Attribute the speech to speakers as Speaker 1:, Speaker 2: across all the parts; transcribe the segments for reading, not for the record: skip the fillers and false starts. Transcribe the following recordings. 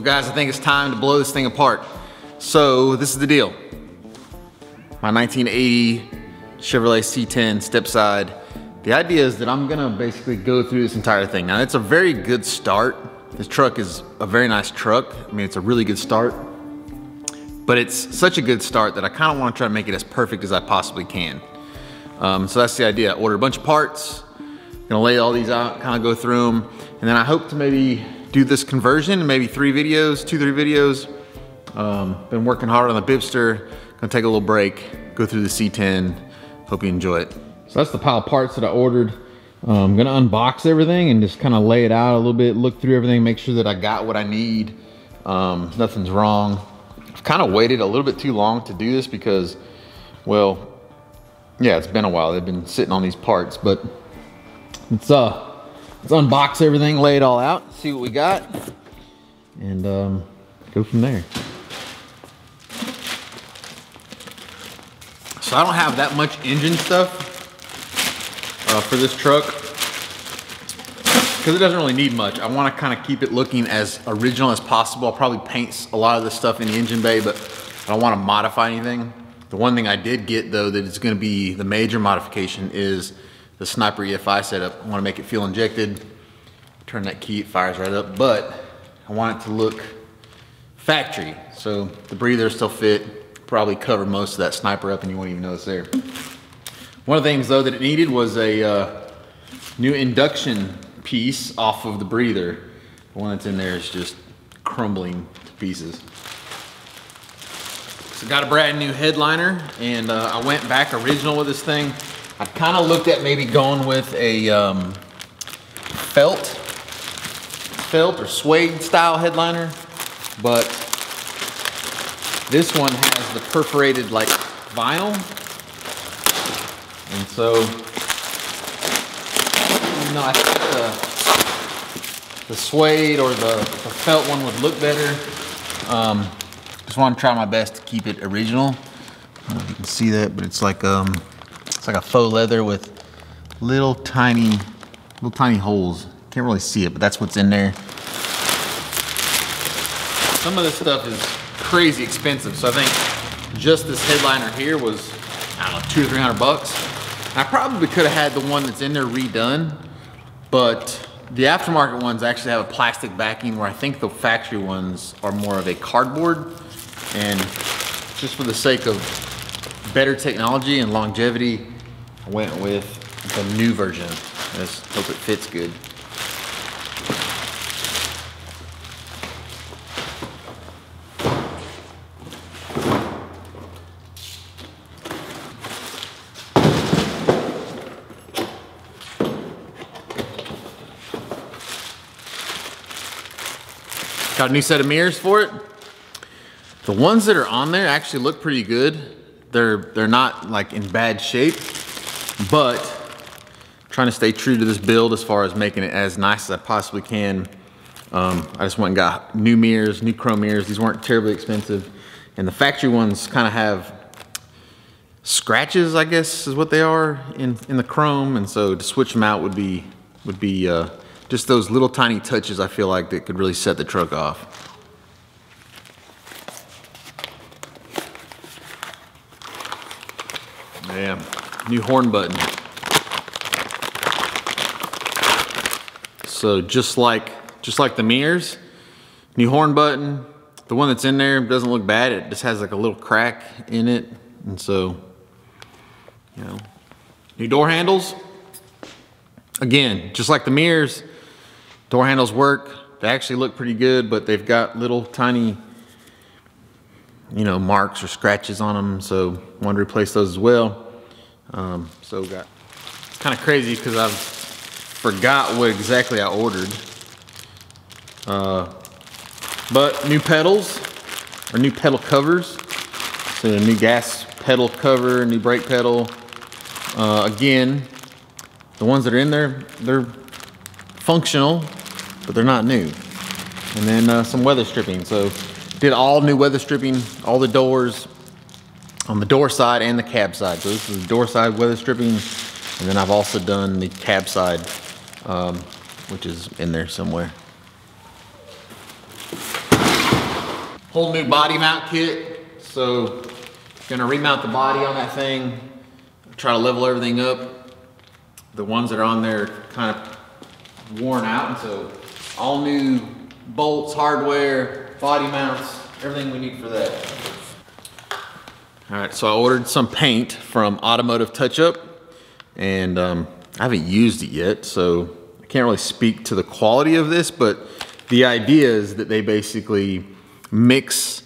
Speaker 1: guys, I think it's time to blow this thing apart. So this is the deal. My 1980 Chevrolet C10 step side. The idea is that I'm gonna basically go through this entire thing. Now it's a very good start. This truck is a very nice truck. I mean, it's a really good start. But it's such a good start that I kind of want to try to make it as perfect as I possibly can. So that's the idea. I ordered a bunch of parts, gonna lay all these out, kind of go through them, and then I hope to maybe do this conversion in maybe 3 videos, 2-3 videos. Been working hard on the Bibster, gonna take a little break, go through the C10, hope you enjoy it. So that's the pile of parts that I ordered. I'm gonna unbox everything and just kind of lay it out a little bit, look through everything, make sure that I got what I need, nothing's wrong. I've kind of waited a little bit too long to do this because, well, yeah, it's been a while. They've been sitting on these parts, but let's unbox everything, lay it all out, see what we got, and go from there. So I don't have that much engine stuff for this truck because it doesn't really need much. I want to kind of keep it looking as original as possible. I'll probably paint a lot of this stuff in the engine bay, but I don't want to modify anything. The one thing I did get though that is going to be the major modification is the Sniper EFI setup. I want to make it fuel injected. Turn that key, it fires right up, but I want it to look factory. So the breather still fit, probably cover most of that Sniper up and you won't even know it's there. One of the things though that it needed was a new induction piece off of the breather. The one that's in there is just crumbling to pieces. So got a brand new headliner, and I went back original with this thing. I kind of looked at maybe going with a felt or suede style headliner, but this one has the perforated like vinyl, and so no, I think the suede or the felt one would look better. Just want to try my best to keep it original. I don't know if you can see that, but it's like a faux leather with little tiny holes. Can't really see it, but that's what's in there. Some of this stuff is crazy expensive, so I think just this headliner here was, I don't know, $200 or $300. I probably could have had the one that's in there redone, but the aftermarket ones actually have a plastic backing, where I think the factory ones are more of a cardboard. And just for the sake of better technology and longevity, I went with the new version. I just hope it fits good. Got a new set of mirrors for it. The ones that are on there actually look pretty good. They're not like in bad shape, but trying to stay true to this build as far as making it as nice as I possibly can. I just went and got new mirrors, new chrome mirrors. These weren't terribly expensive. And the factory ones kind of have scratches, I guess is what they are in the chrome. And so to switch them out would be just those little tiny touches I feel like that could really set the truck off. Yeah, new horn button. So just like the mirrors, new horn button. The one that's in there doesn't look bad. It just has like a little crack in it, and so, you know, new door handles. Again, just like the mirrors, door handles work. They actually look pretty good, but they've got little tiny, you know, marks or scratches on them, so wanted to replace those as well. So got kind of crazy because I forgot what exactly I ordered. But new pedals, or new pedal covers. So a new gas pedal cover, new brake pedal. Again, the ones that are in there, they're functional, but they're not new. And then some weather stripping. So did all new weather stripping, all the doors, on the door side and the cab side. So this is the door side weather stripping, and then I've also done the cab side, which is in there somewhere. whole new body mount kit. So gonna remount the body on that thing, try to level everything up. The ones that are on there kind of worn out, and so all new bolts, hardware, body mounts, everything we need for that. All right, so I ordered some paint from Automotive Touch-Up, and I haven't used it yet, so I can't really speak to the quality of this, but the idea is that they basically mix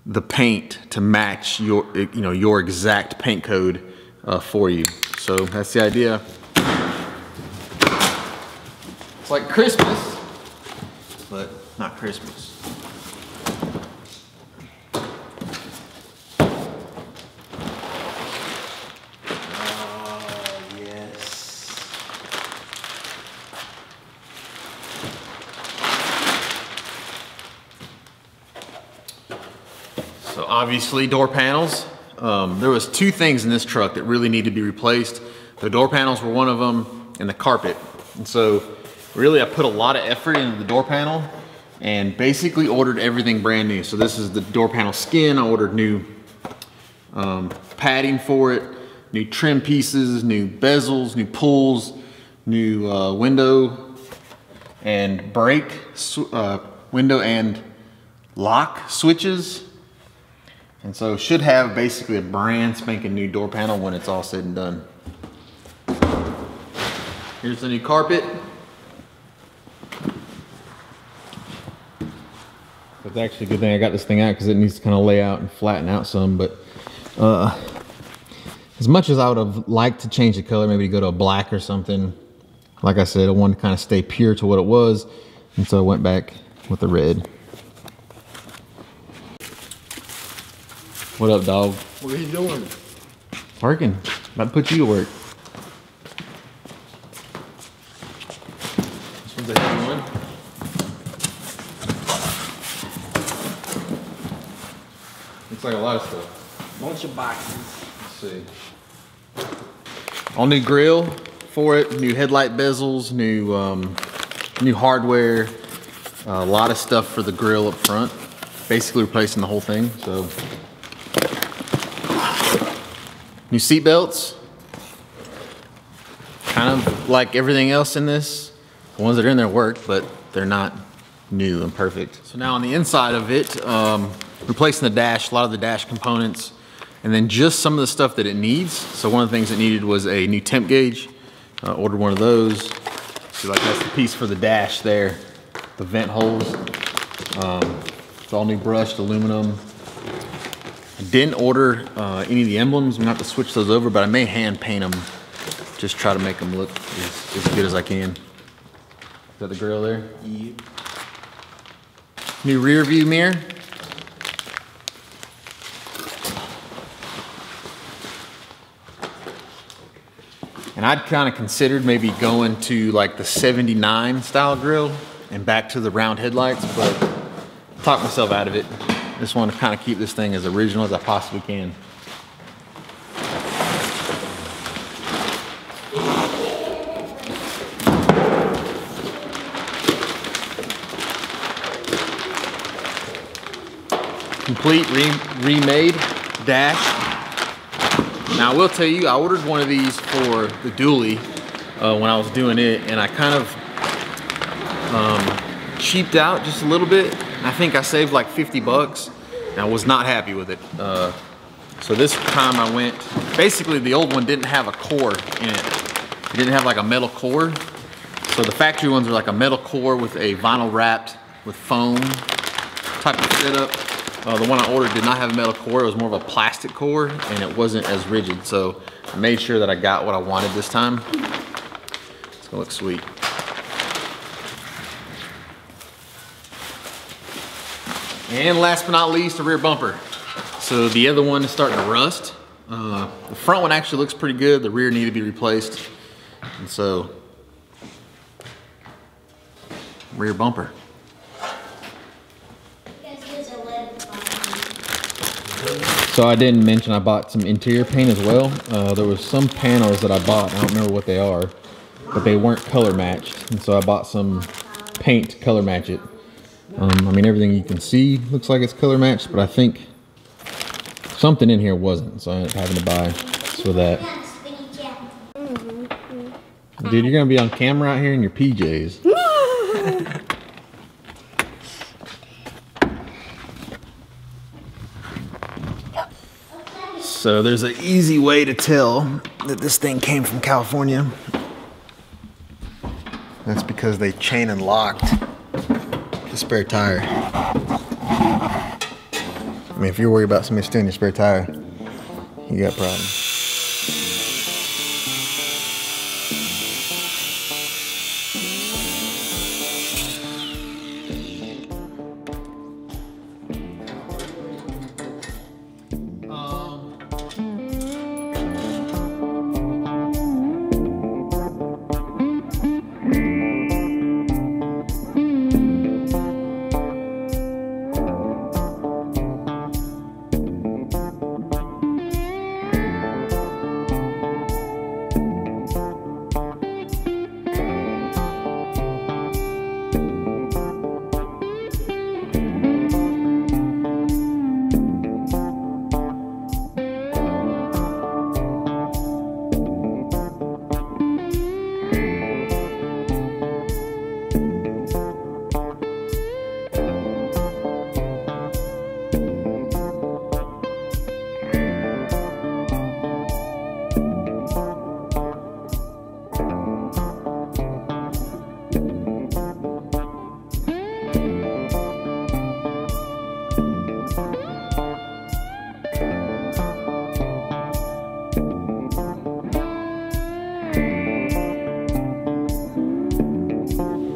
Speaker 1: the paint to match your, your exact paint code for you. So that's the idea. It's like Christmas, but not Christmas. So obviously door panels. There was two things in this truck that really need to be replaced. The door panels were one of them, and the carpet. And so really I put a lot of effort into the door panel and basically ordered everything brand new. So this is the door panel skin. I ordered new padding for it, new trim pieces, new bezels, new pulls, new window and brake, window and lock switches. And so should have basically a brand spanking new door panel when it's all said and done. Here's the new carpet. It's actually a good thing I got this thing out because it needs to kind of lay out and flatten out some, but as much as I would have liked to change the color, maybe go to a black or something, like I said, I wanted to kind of stay pure to what it was, and so I went back with the red. What up, dog?
Speaker 2: What are you doing?
Speaker 1: Working. About to put you to work. This one's a heavy one. Looks like a lot of stuff.
Speaker 2: Bunch of boxes.
Speaker 1: Let's see. All new grill for it, new headlight bezels, new hardware, a lot of stuff for the grill up front. Basically replacing the whole thing, so. New seat belts, kind of like everything else in this. The ones that are in there work, but they're not new and perfect. So now on the inside of it, replacing the dash, a lot of the dash components, and then just some of the stuff that it needs. So one of the things it needed was a new temp gauge. Ordered one of those. See, like that's the piece for the dash there, the vent holes. It's all new brushed aluminum. I didn't order any of the emblems. I'm gonna have to switch those over, but I may hand paint them. Just try to make them look as good as I can. Is that the grill there?
Speaker 2: Yep.
Speaker 1: New rear view mirror. And I'd kind of considered maybe going to like the 79 style grill and back to the round headlights, but talked myself out of it. Just want to kind of keep this thing as original as I possibly can. Complete remade dash. Now I will tell you, I ordered one of these for the dually when I was doing it, and I kind of cheaped out just a little bit. I think I saved like 50 bucks, and I was not happy with it. So this time I went, basically the old one didn't have a core in it. It didn't have like a metal core. So the factory ones are like a metal core with a vinyl wrapped with foam type of setup. The one I ordered did not have a metal core, it was more of a plastic core, and it wasn't as rigid. So I made sure that I got what I wanted this time. It's gonna look sweet. And last but not least, the rear bumper. So the other one is starting to rust. The front one actually looks pretty good. The rear needed to be replaced. And so, rear bumper. So I didn't mention I bought some interior paint as well. There was some panels that I bought, I don't remember what they are, but they weren't color matched. And so I bought some paint to color match it. I mean, everything you can see looks like it's color matched, but I think something in here wasn't, so I ended up having to buy for that. Dude, you're gonna be on camera out here in your PJs. So there's an easy way to tell that this thing came from California. That's because they chain and locked the spare tire. I mean, if you're worried about somebody stealing your spare tire, you got problems.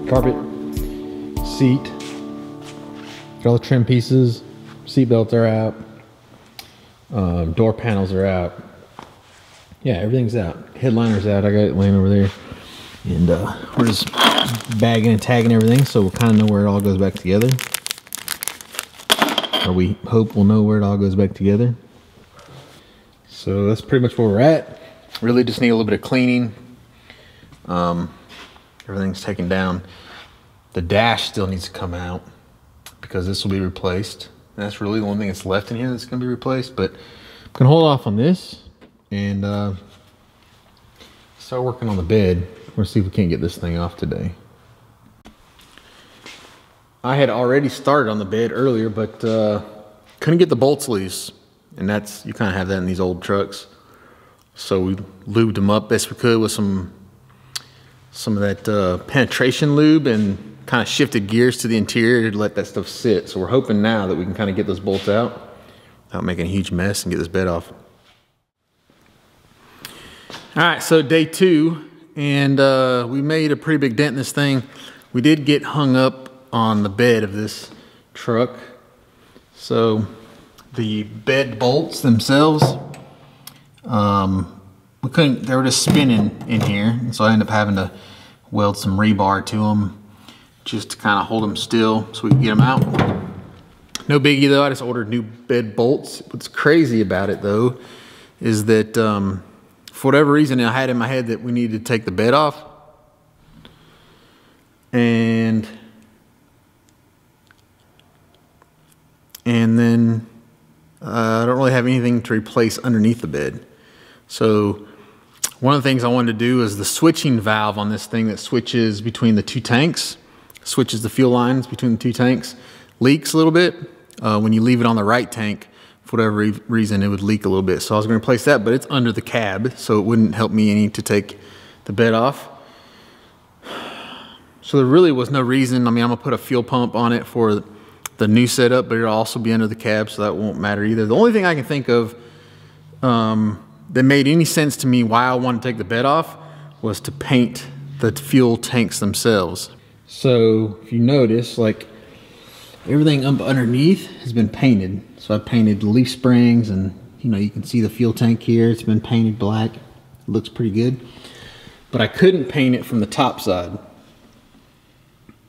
Speaker 1: Carpet, seat, got all the trim pieces, seat belts are out, door panels are out. Yeah, everything's out. Headliner's out. I got it laying over there. And we're just bagging and tagging everything, so we'll kind of know where it all goes back together. Or we hope we'll know where it all goes back together. So that's pretty much where we're at. Really just need a little bit of cleaning. Everything's taken down. The dash still needs to come out because this will be replaced. And that's really the only thing that's left in here that's going to be replaced. But I'm going to hold off on this and start working on the bed. We're going to see if we can't get this thing off today. I had already started on the bed earlier, but couldn't get the bolts loose. And that's, you kind of have that in these old trucks. So we lubed them up best we could with some of that penetration lube and kind of shifted gears to the interior to let that stuff sit. So we're hoping now that we can kind of get those bolts out without making a huge mess and get this bed off. All right, so day 2, and we made a pretty big dent in this thing. We did get hung up on the bed of this truck. So the bed bolts themselves, we couldn't, they were just spinning in here, and so I ended up having to weld some rebar to them just to kind of hold them still so we could get them out. No biggie though, I just ordered new bed bolts. What's crazy about it though is that for whatever reason I had in my head that we needed to take the bed off, and then I don't really have anything to replace underneath the bed. So one of the things I wanted to do is the switching valve on this thing that switches between the 2 tanks, switches the fuel lines between the 2 tanks, leaks a little bit. When you leave it on the right tank, for whatever reason, it would leak a little bit. So I was going to replace that, but it's under the cab, so it wouldn't help me any to take the bed off. So there really was no reason. I mean, I'm going to put a fuel pump on it for the new setup, but it'll also be under the cab, so that won't matter either. The only thing I can think of that made any sense to me why I wanted to take the bed off was to paint the fuel tanks themselves. So if you notice, like everything up underneath has been painted. So I painted the leaf springs, and you know, you can see the fuel tank here. It's been painted black. It looks pretty good. But I couldn't paint it from the top side.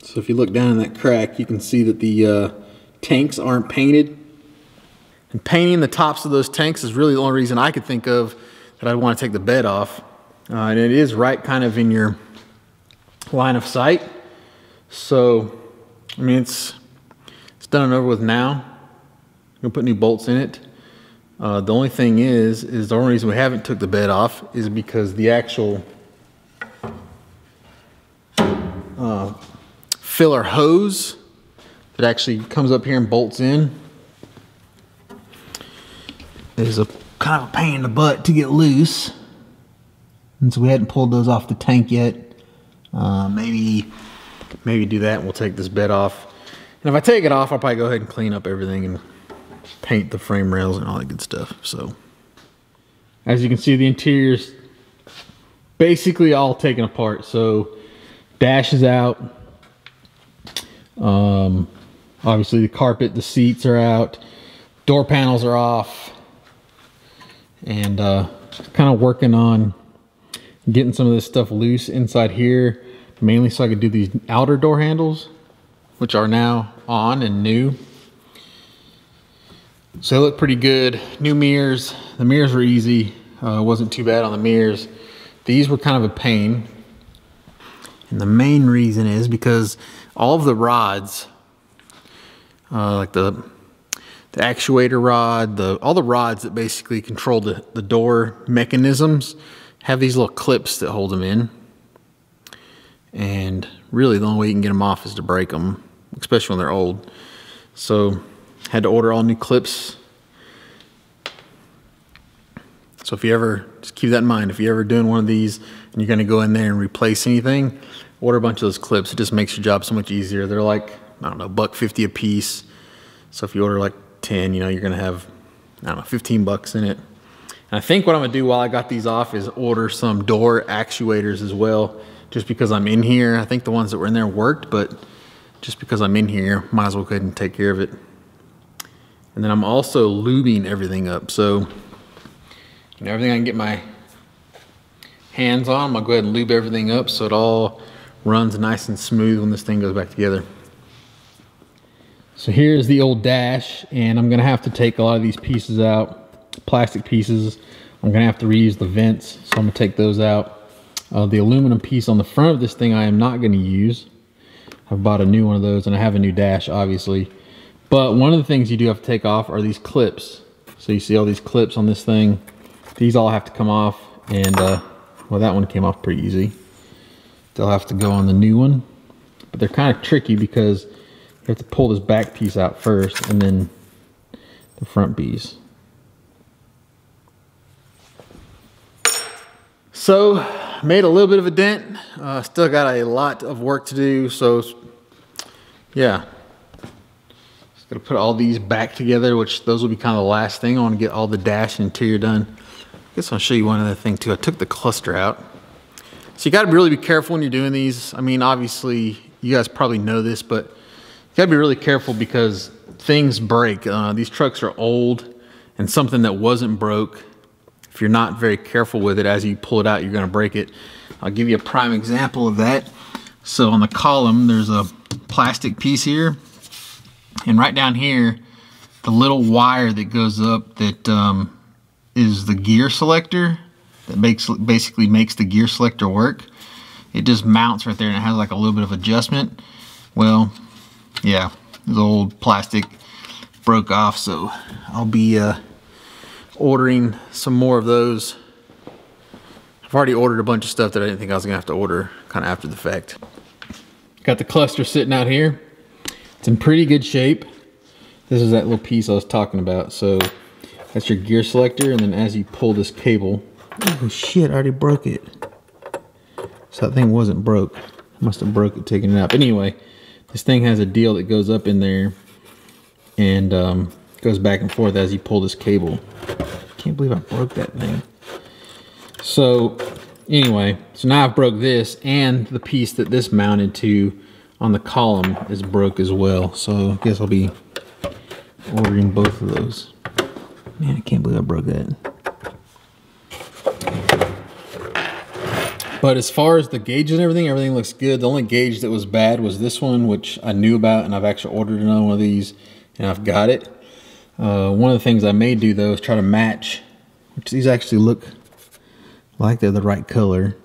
Speaker 1: So if you look down in that crack, you can see that the tanks aren't painted. And painting the tops of those tanks is really the only reason I could think of that I'd want to take the bed off. And it is right kind of in your line of sight. So, I mean, it's done and over with now. I'm gonna put new bolts in it. The only thing is the only reason we haven't took the bed off is because the actual filler hose that actually comes up here and bolts in is a kind of a pain in the butt to get loose. And so we hadn't pulled those off the tank yet. Maybe do that and we'll take this bed off. And if I take it off, I'll probably go ahead and clean up everything and paint the frame rails and all that good stuff. So as you can see, the interior's basically all taken apart. So dash is out. Obviously the carpet, the seats are out, door panels are off, and kind of working on getting some of this stuff loose inside here, mainly so I could do these outer door handles, which are now on and new. So they look pretty good. New mirrors. The mirrors were easy. Wasn't too bad on the mirrors. These were kind of a pain. And the main reason is because all of the rods, like the actuator rod, all the rods that basically control the door mechanisms have these little clips that hold them in. And really the only way you can get them off is to break them, especially when they're old. So had to order all new clips. So if you ever, just keep that in mind, if you're ever doing one of these and you're gonna go in there and replace anything, order a bunch of those clips. It just makes your job so much easier. They're like, I don't know, $1.50 a piece. So if you order like 10, you know, you're gonna have, I don't know, 15 bucks in it. And I think what I'm gonna do while I got these off is order some door actuators as well, just because I'm in here. I think the ones that were in there worked, but just because I'm in here, might as well go ahead and take care of it. And then I'm also lubing everything up. So, you know, everything I can get my hands on, I'll go ahead and lube everything up so it all runs nice and smooth when this thing goes back together. So here's the old dash, and I'm gonna have to take a lot of these pieces out, plastic pieces. I'm gonna have to reuse the vents, so I'm gonna take those out. The aluminum piece on the front of this thing I am not gonna use. I've bought a new one of those, and I have a new dash, obviously. But one of the things you do have to take off are these clips. So you see all these clips on this thing. These all have to come off, and well, that one came off pretty easy. They'll have to go on the new one, but they're kind of tricky because you have to pull this back piece out first and then the front piece. So made a little bit of a dent. Still got a lot of work to do. So yeah, just gonna put all these back together, which those will be kind of the last thing. I want to get all the dash and interior done. I guess I'll show you one other thing too. I took the cluster out. So you got to really be careful when you're doing these. I mean, obviously, you guys probably know this, but you got to be really careful because things break. These trucks are old, and something that wasn't broke, if you're not very careful with it, as you pull it out, you're going to break it. I'll give you a prime example of that. So on the column, there's a plastic piece here, and right down here, the little wire that goes up that is the gear selector. That basically makes the gear selector work. It just mounts right there, and it has like a little bit of adjustment. Well, yeah, this old plastic broke off, so I'll be ordering some more of those. I've already ordered a bunch of stuff that I didn't think I was gonna have to order kind of after the fact. Got the cluster sitting out here. It's in pretty good shape. This is that little piece I was talking about. So that's your gear selector, and then as you pull this cable, oh shit, I already broke it. So that thing wasn't broke. I must have broke it taking it out. But anyway, this thing has a deal that goes up in there and goes back and forth as you pull this cable. Can't believe I broke that thing. So anyway, so now I've broke this, and the piece that this mounted to on the column is broke as well. So I guess I'll be ordering both of those. Man, I can't believe I broke that. But as far as the gauges and everything looks good. The only gauge that was bad was this one, which I knew about, and I've actually ordered another one of these, and I've got it. One of the things I may do though is try to match, which these actually look like they're the right color.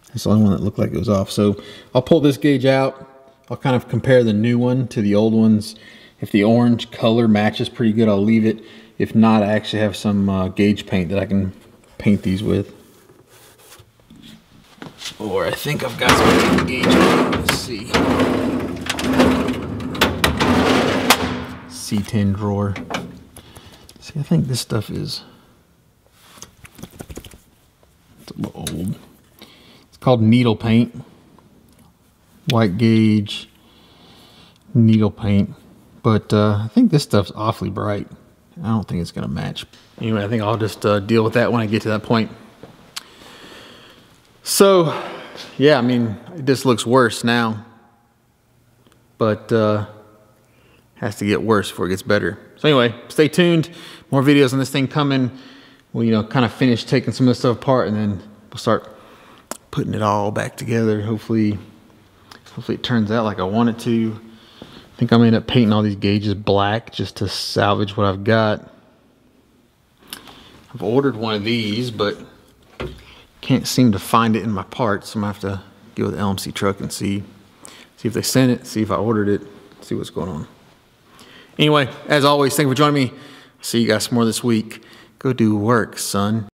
Speaker 1: That's the only one that looked like it was off. So I'll pull this gauge out. I'll kind of compare the new one to the old ones. If the orange color matches pretty good, I'll leave it. If not, I actually have some gauge paint that I can paint these with. Or I think I've got some gauge paint. Let's see. C10 drawer. See, I think this stuff is a little old. It's called needle paint. White gauge, needle paint. But I think this stuff's awfully bright. I don't think it's gonna match. Anyway, I think I'll just deal with that when I get to that point. So, yeah, I mean, it just looks worse now. But has to get worse before it gets better. So anyway, stay tuned. More videos on this thing coming. We'll, you know, kind of finish taking some of this stuff apart, and then we'll start putting it all back together. Hopefully it turns out like I want it to. I think I'm gonna end up painting all these gauges black just to salvage what I've got. I've ordered one of these, but can't seem to find it in my parts. So I'm gonna have to go with LMC Truck and see if they sent it, see if I ordered it, see what's going on. Anyway, as always, thank you for joining me. See you guys more this week. Go do work, son.